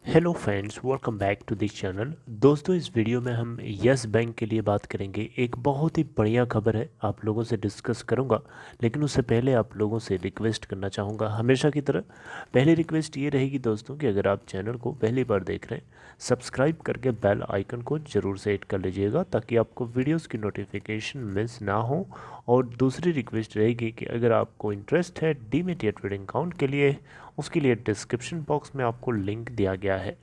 Hello friends, welcome back to this channel. दोस्तों, इस video में हम यस बैंक के लिए बात करेंगे। एक बहुत ही बढ़िया खबर है, आप लोगों से डिस्कस करूंगा। लेकिन उससे पहले आप लोगों से रिक्वेस्ट करना चाहूँगा, हमेशा की तरह। पहली रिक्वेस्ट ये रहेगी दोस्तों कि अगर आप चैनल को पहली बार देख रहे हैं, सब्सक्राइब करके बेल आइकन को ज़रूर से हिट कर लीजिएगा ताकि आपको वीडियोज़ की नोटिफिकेशन मिस ना हो। और दूसरी रिक्वेस्ट रहेगी कि अगर आपको इंटरेस्ट है डीमैट या ट्रेडिंग अकाउंट के लिए, उसके लिए डिस्क्रिप्शन बॉक्स में आपको लिंक दिया गया है।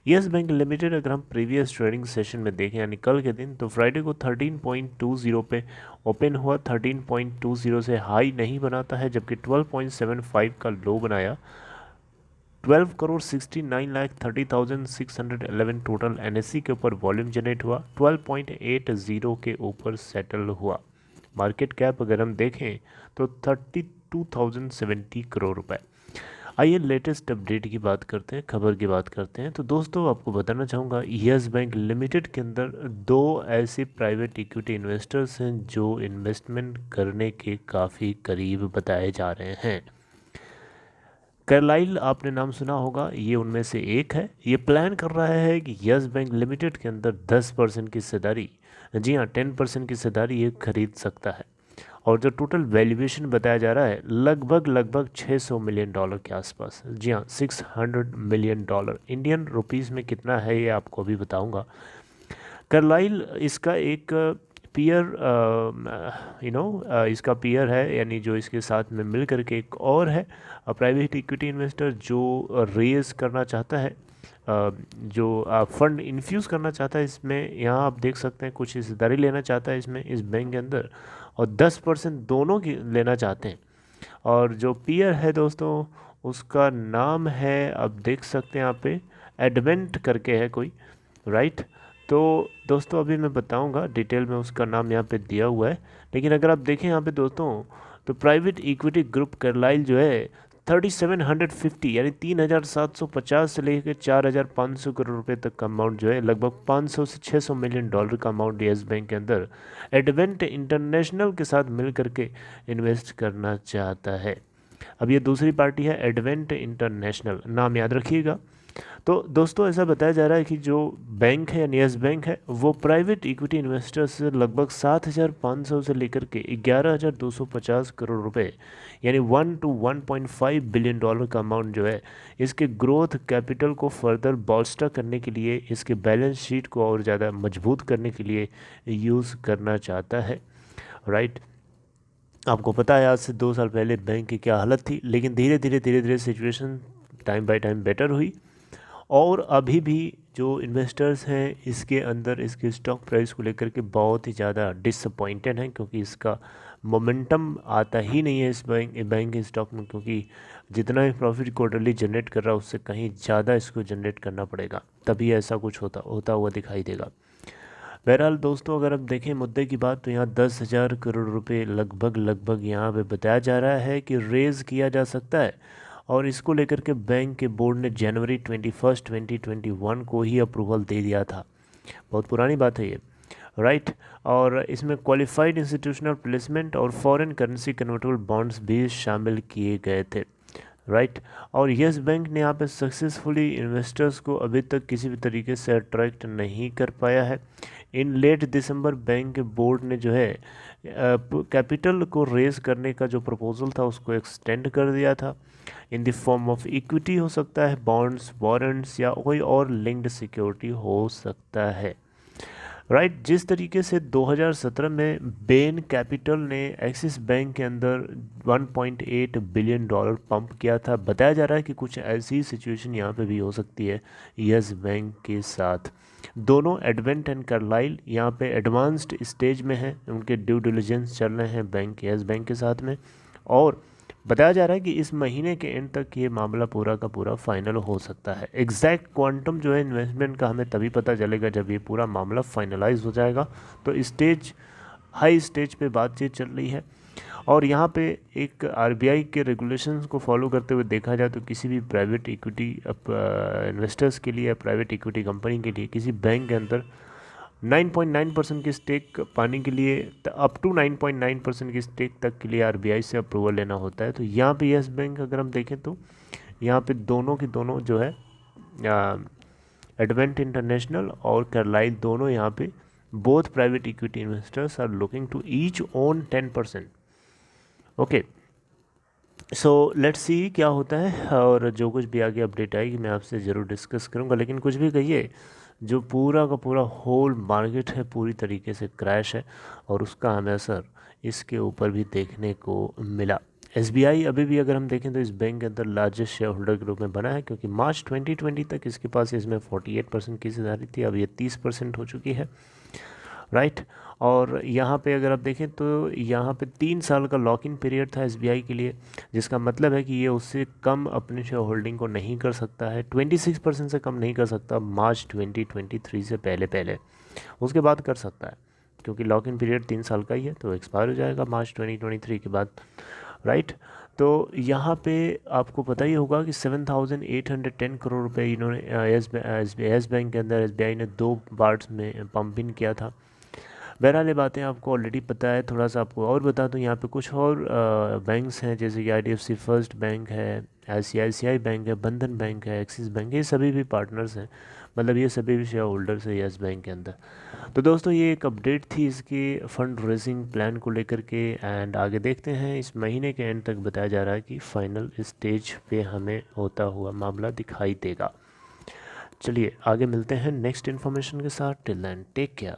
यस बैंक लिमिटेड अगर हम प्रीवियस ट्रेडिंग सेशन में देखें यानी कल के दिन, तो फ्राइडे को 13.20 पे ओपन हुआ। 13.20 से हाई नहीं बनाता है, जबकि 12.75 का लो बनाया। 12,69,30,611 टोटल एनएससी के ऊपर वॉल्यूम जनरेट हुआ। 12.80 के ऊपर सेटल हुआ। मार्केट कैप अगर हम देखें तो 32,070 करोड़ रुपए। आइए लेटेस्ट अपडेट की बात करते हैं, खबर की बात करते हैं। तो दोस्तों, आपको बताना चाहूँगा, यस बैंक लिमिटेड के अंदर दो ऐसे प्राइवेट इक्विटी इन्वेस्टर्स हैं जो इन्वेस्टमेंट करने के काफ़ी करीब बताए जा रहे हैं। कार्लाइल आपने नाम सुना होगा, ये उनमें से एक है। ये प्लान कर रहा है कि यस बैंक लिमिटेड के अंदर 10% की हिस्सेदारी, जी हाँ 10% की हिस्सेदारी ये खरीद सकता है। और जो टोटल वैल्यूएशन बताया जा रहा है, लगभग 600 मिलियन डॉलर के आसपास। जी हाँ, 600 मिलियन डॉलर। इंडियन रुपीस में कितना है ये आपको अभी बताऊंगा। कार्लाइल इसका एक पीयर इसका पीयर है, यानी जो इसके साथ में मिल करके एक और है प्राइवेट इक्विटी इन्वेस्टर जो रेज करना चाहता है, जो फंड इन्फ्यूज़ करना चाहता है इसमें। यहाँ आप देख सकते हैं कुछ हिस्सेदारी लेना चाहता है इसमें, इस बैंक के अंदर, और 10% दोनों की लेना चाहते हैं। और जो पीयर है दोस्तों, उसका नाम है, आप देख सकते हैं यहाँ पे, एडवेंट करके है कोई, राइट। तो दोस्तों अभी मैं बताऊंगा डिटेल में, उसका नाम यहाँ पे दिया हुआ है। लेकिन अगर आप देखें यहाँ पे दोस्तों, तो प्राइवेट इक्विटी ग्रुप कार्लाइल जो है 3750 यानी 3750 से लेकर 4500 करोड़ रुपए तक का अमाउंट जो है, लगभग 500 से 600 मिलियन डॉलर का अमाउंट यस बैंक के अंदर एडवेंट इंटरनेशनल के साथ मिल करके इन्वेस्ट करना चाहता है। अब ये दूसरी पार्टी है, एडवेंट इंटरनेशनल, नाम याद रखिएगा। तो दोस्तों, ऐसा बताया जा रहा है कि जो बैंक है यानी यस बैंक है, वो प्राइवेट इक्विटी इन्वेस्टर्स से लगभग 7,500 से लेकर के 11,250 करोड़ रुपए, यानी 1 to 1.5 बिलियन डॉलर का अमाउंट जो है, इसके ग्रोथ कैपिटल को फर्दर बॉल्स्टर करने के लिए, इसके बैलेंस शीट को और ज़्यादा मजबूत करने के लिए यूज़ करना चाहता है, राइट। आपको पता है आज से 2 साल पहले बैंक की क्या हालत थी, लेकिन धीरे धीरे situation time by time better हुई। और अभी भी जो इन्वेस्टर्स हैं इसके अंदर, इसके स्टॉक प्राइस को लेकर के बहुत ही ज़्यादा डिसअपॉइंटेड हैं, क्योंकि इसका मोमेंटम आता ही नहीं है इस बैंक के स्टॉक में। क्योंकि जितना भी प्रॉफिट क्वार्टरली जनरेट कर रहा है, उससे कहीं ज़्यादा इसको जनरेट करना पड़ेगा, तभी ऐसा कुछ होता हुआ दिखाई देगा। बहरहाल दोस्तों, अगर हम देखें मुद्दे की बात, तो यहाँ 10,000 करोड़ रुपए लगभग यहाँ पे बताया जा रहा है कि रेज़ किया जा सकता है। और इसको लेकर के बैंक के बोर्ड ने जनवरी 21, 2021 को ही अप्रूवल दे दिया था। बहुत पुरानी बात है ये, राइट। और इसमें क्वालिफाइड इंस्टीट्यूशनल प्लेसमेंट और फॉरेन करेंसी कन्वर्टेबल बॉन्ड्स भी शामिल किए गए थे, राइट। और यस बैंक ने यहाँ पे सक्सेसफुली इन्वेस्टर्स को अभी तक किसी भी तरीके से अट्रैक्ट नहीं कर पाया है। इन लेट दिसंबर बैंक के बोर्ड ने जो है कैपिटल को रेज करने का जो प्रपोजल था उसको एक्सटेंड कर दिया था, in the form of equity हो सकता है, बॉन्ड्स, वारंट्स, या कोई और लिंक्ड सिक्योरिटी हो सकता है, राइट। जिस तरीके से 2017 में बेन कैपिटल ने एक्सिस बैंक के अंदर 1.8 बिलियन डॉलर पंप किया था, बताया जा रहा है कि कुछ ऐसी सिचुएशन यहाँ पे भी हो सकती है यस बैंक के साथ। दोनों एडवेंट एंड कार्लाइल यहाँ पे एडवांस्ड स्टेज में हैं, उनके ड्यू डिलिजेंस चल रहे हैं बैंक, यस बैंक के साथ में। और बताया जा रहा है कि इस महीने के एंड तक ये मामला पूरा का पूरा फाइनल हो सकता है। एग्जैक्ट क्वांटम जो है इन्वेस्टमेंट का हमें तभी पता चलेगा जब ये पूरा मामला फाइनलाइज हो जाएगा। तो हाई स्टेज पे बातचीत चल रही है। और यहाँ पे एक आरबीआई के रेगुलेशंस को फॉलो करते हुए देखा जाए तो किसी भी प्राइवेट इक्विटी इन्वेस्टर्स के लिए या प्राइवेट इक्विटी कंपनी के लिए किसी बैंक के अंदर 9.9% की स्टेक पाने के लिए, अप टू 9.9% की स्टेक तक के लिए आरबीआई से अप्रूवल लेना होता है। तो यहाँ पे यस बैंक अगर हम देखें तो यहाँ पे दोनों की दोनों जो है एडवेंट इंटरनेशनल और कार्लाइल दोनों यहाँ पे both private equity investors are looking to each own 10%। Okay, so let's see क्या होता है, और जो कुछ भी आगे अपडेट आएगी मैं आपसे ज़रूर डिस्कस करूँगा। लेकिन कुछ भी कहिए, जो पूरा का पूरा होल मार्केट है पूरी तरीके से क्रैश है, और उसका हमें असर इसके ऊपर भी देखने को मिला। SBI अभी भी अगर हम देखें तो इस बैंक के अंदर लार्जेस्ट शेयर होल्डर ग्रुप में बना है, क्योंकि मार्च 2020 तक इसके पास इसमें 48% की हिस्सेदारी थी, अब ये 30% हो चुकी है, राइट। और यहाँ पे अगर आप देखें तो यहाँ पे 3 साल का लॉक इन पीरियड था SBI के लिए, जिसका मतलब है कि ये उससे कम अपने शेयर होल्डिंग को नहीं कर सकता है, 26% से कम नहीं कर सकता मार्च 2023 से पहले। उसके बाद कर सकता है, क्योंकि लॉक इन पीरियड 3 साल का ही है, तो एक्सपायर हो जाएगा मार्च 2023 के बाद, राइट। तो यहाँ पे आपको पता ही होगा कि 7,810 करोड़ रुपए इन्होंने एस बैंक के अंदर SBI ने 2 पार्ट्स में पंप इन किया था। बहरहाल ये बातें आपको ऑलरेडी पता है। थोड़ा सा आपको और बता दूं, यहाँ पे कुछ और बैंक्स हैं, जैसे कि IDFC फर्स्ट बैंक है, ICICI बैंक है, बंधन बैंक है, एक्सिस बैंक है, ये सभी भी पार्टनर्स हैं, मतलब ये सभी भी शेयर होल्डर्स हैं यस बैंक के अंदर। तो दोस्तों ये एक अपडेट थी इसके फंड रेजिंग प्लान को लेकर के, एंड आगे देखते हैं। इस महीने के एंड तक बताया जा रहा है कि फाइनल स्टेज पे हमें होता हुआ मामला दिखाई देगा। चलिए आगे मिलते हैं नेक्स्ट इन्फॉर्मेशन के साथ। Till then take care.